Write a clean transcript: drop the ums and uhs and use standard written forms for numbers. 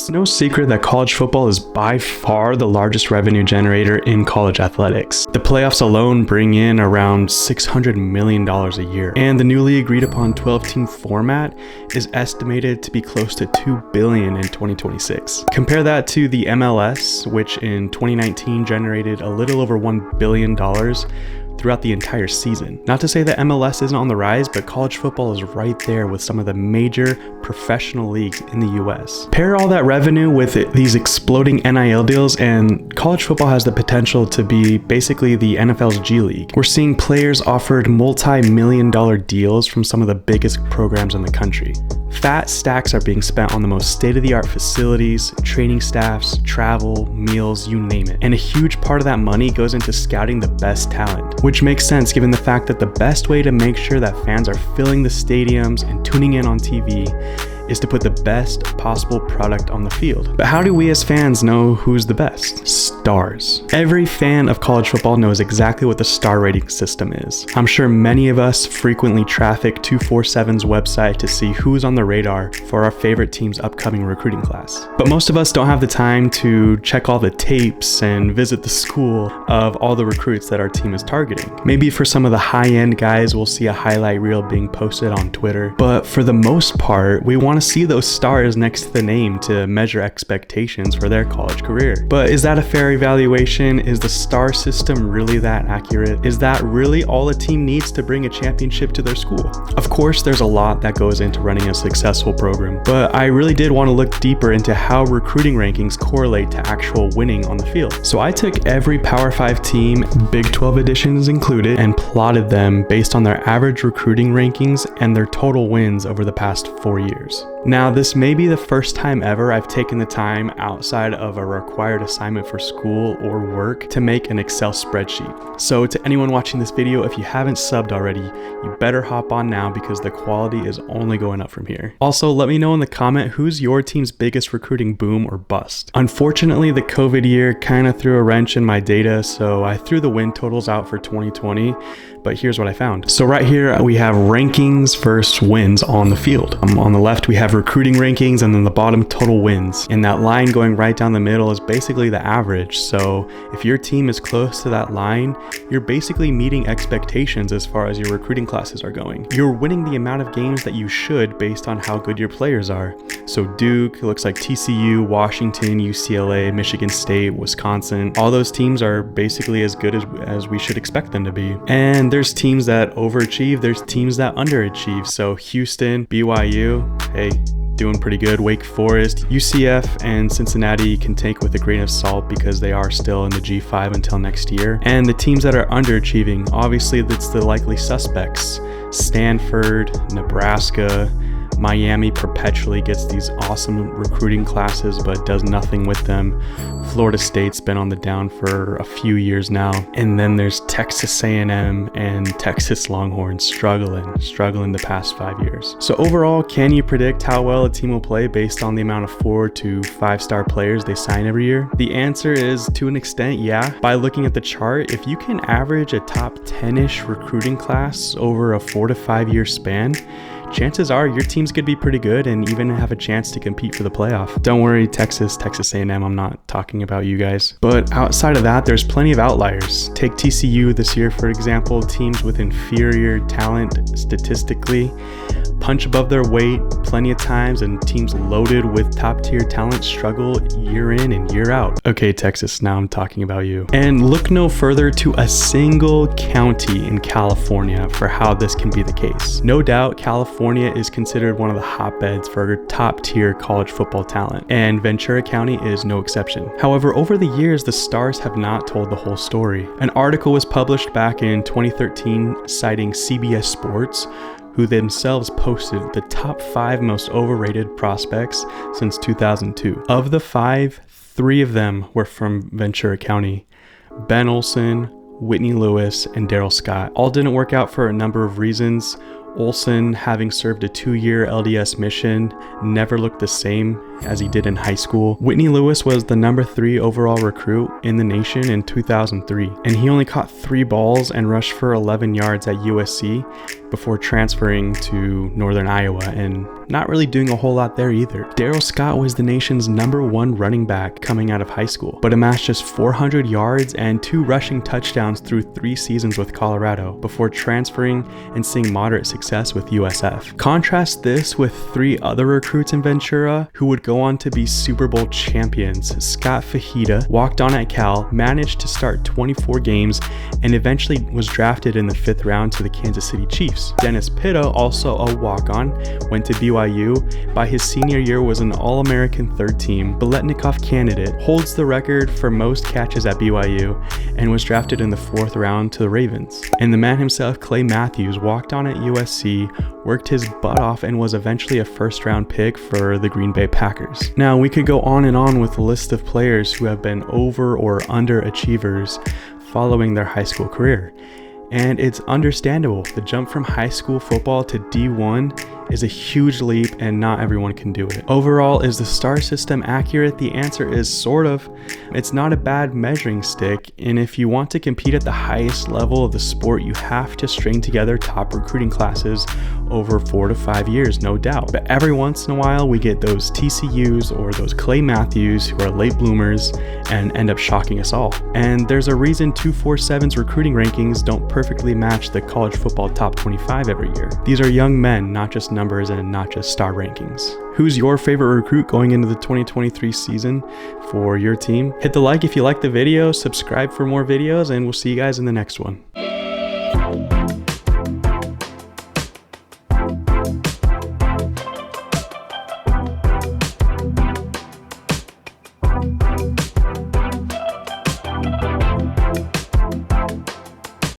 It's no secret that college football is by far the largest revenue generator in college athletics. The playoffs alone bring in around $600 million a year, and the newly agreed upon 12-team format is estimated to be close to $2 billion in 2026. Compare that to the MLS, which in 2019 generated a little over $1 billion throughout the entire season. Not to say that MLS isn't on the rise, but college football is right there with some of the major professional leagues in the US. Pair all that revenue with these exploding NIL deals, and college football has the potential to be basically the NFL's G League. We're seeing players offered multi-million-dollar deals from some of the biggest programs in the country. Fat stacks are being spent on the most state-of-the-art facilities, training staffs, travel, meals, you name it. And a huge part of that money goes into scouting the best talent, which makes sense given the fact that the best way to make sure that fans are filling the stadiums and tuning in on TV is to put the best possible product on the field. But how do we as fans know who's the best? Stars. Every fan of college football knows exactly what the star rating system is. I'm sure many of us frequently traffic 247's website to see who's on the radar for our favorite team's upcoming recruiting class. But most of us don't have the time to check all the tapes and visit the school of all the recruits that our team is targeting. Maybe for some of the high-end guys, we'll see a highlight reel being posted on Twitter. But for the most part, we want to see those stars next to the name to measure expectations for their college career. But is that a fair evaluation? Is the star system really that accurate? Is that really all a team needs to bring a championship to their school? Of course, there's a lot that goes into running a successful program, but I really did want to look deeper into how recruiting rankings correlate to actual winning on the field. So I took every Power 5 team, Big 12 editions included, and plotted them based on their average recruiting rankings and their total wins over the past 4 years. Now, this may be the first time ever I've taken the time outside of a required assignment for school or work to make an Excel spreadsheet. So to anyone watching this video, if you haven't subbed already, you better hop on now because the quality is only going up from here. Also, let me know in the comment who's your team's biggest recruiting boom or bust. Unfortunately, the COVID year kind of threw a wrench in my data, so I threw the win totals out for 2020. But here's what I found. So right here, we have rankings versus wins on the field. On the left, we have recruiting rankings, and then the bottom, total wins. And that line going right down the middle is basically the average. So if your team is close to that line, you're basically meeting expectations as far as your recruiting classes are going. You're winning the amount of games that you should based on how good your players are. So Duke, it looks like TCU, Washington, UCLA, Michigan State, Wisconsin, all those teams are basically as good as we should expect them to be. And there's teams that overachieve, there's teams that underachieve. So Houston, BYU, hey, doing pretty good. Wake Forest, UCF, and Cincinnati can take with a grain of salt because they are still in the G5 until next year. And the teams that are underachieving, obviously that's the likely suspects. Stanford, Nebraska, Miami perpetually gets these awesome recruiting classes but does nothing with them. Florida State's been on the down for a few years now. And then there's Texas A&M and Texas Longhorns struggling the past 5 years. So overall, can you predict how well a team will play based on the amount of 4 to 5-star players they sign every year? The answer is to an extent, yeah. By looking at the chart, if you can average a top 10-ish recruiting class over a 4 to 5 year span, chances are your team's gonna be pretty good and even have a chance to compete for the playoff. Don't worry, Texas A&M, I'm not talking about you guys. But outside of that, there's plenty of outliers. Take TCU this year, for example. Teams with inferior talent statistically punch above their weight plenty of times, and teams loaded with top tier talent struggle year in and year out. Okay, Texas, now I'm talking about you. And look no further to a single county in California for how this can be the case. No doubt, California is considered one of the hotbeds for top tier college football talent, and Ventura County is no exception. However, over the years, the stars have not told the whole story. An article was published back in 2013 citing CBS Sports, who themselves posted the top 5 most overrated prospects since 2002. Of the 5, 3 of them were from Ventura County: Ben Olsen, Whitney Lewis, and Daryl Scott. All didn't work out for a number of reasons. Olsen, having served a 2-year LDS mission, never looked the same as he did in high school. Whitney Lewis was the number 3 overall recruit in the nation in 2003, and he only caught 3 balls and rushed for 11 yards at USC before transferring to Northern Iowa and not really doing a whole lot there either. Darrell Scott was the nation's number 1 running back coming out of high school, but amassed just 400 yards and 2 rushing touchdowns through 3 seasons with Colorado before transferring and seeing moderate success with USF. Contrast this with 3 other recruits in Ventura who would go on to be Super Bowl champions. Scott Fajita walked on at Cal, managed to start 24 games, and eventually was drafted in the 5th round to the Kansas City Chiefs. Dennis Pitta, also a walk-on, went to BYU. By his senior year was an All-American 3rd team, Biletnikoff candidate, holds the record for most catches at BYU, and was drafted in the 4th round to the Ravens. And the man himself, Clay Matthews, walked on at USC, worked his butt off, and was eventually a 1st-round pick for the Green Bay Packers. Now, we could go on and on with a list of players who have been over or underachievers following their high school career. And it's understandable. The jump from high school football to D1 is a huge leap, and not everyone can do it. Overall, is the star system accurate? The answer is sort of. It's not a bad measuring stick, and if you want to compete at the highest level of the sport, you have to string together top recruiting classes over 4 to 5 years, no doubt. But every once in a while, we get those TCUs or those Clay Matthews who are late bloomers and end up shocking us all. And there's a reason 247's recruiting rankings don't perfectly match the college football top 25 every year. These are young men, not just numbers and not just star rankings. Who's your favorite recruit going into the 2023 season for your team? Hit the like if you like the video, subscribe for more videos, and we'll see you guys in the next one.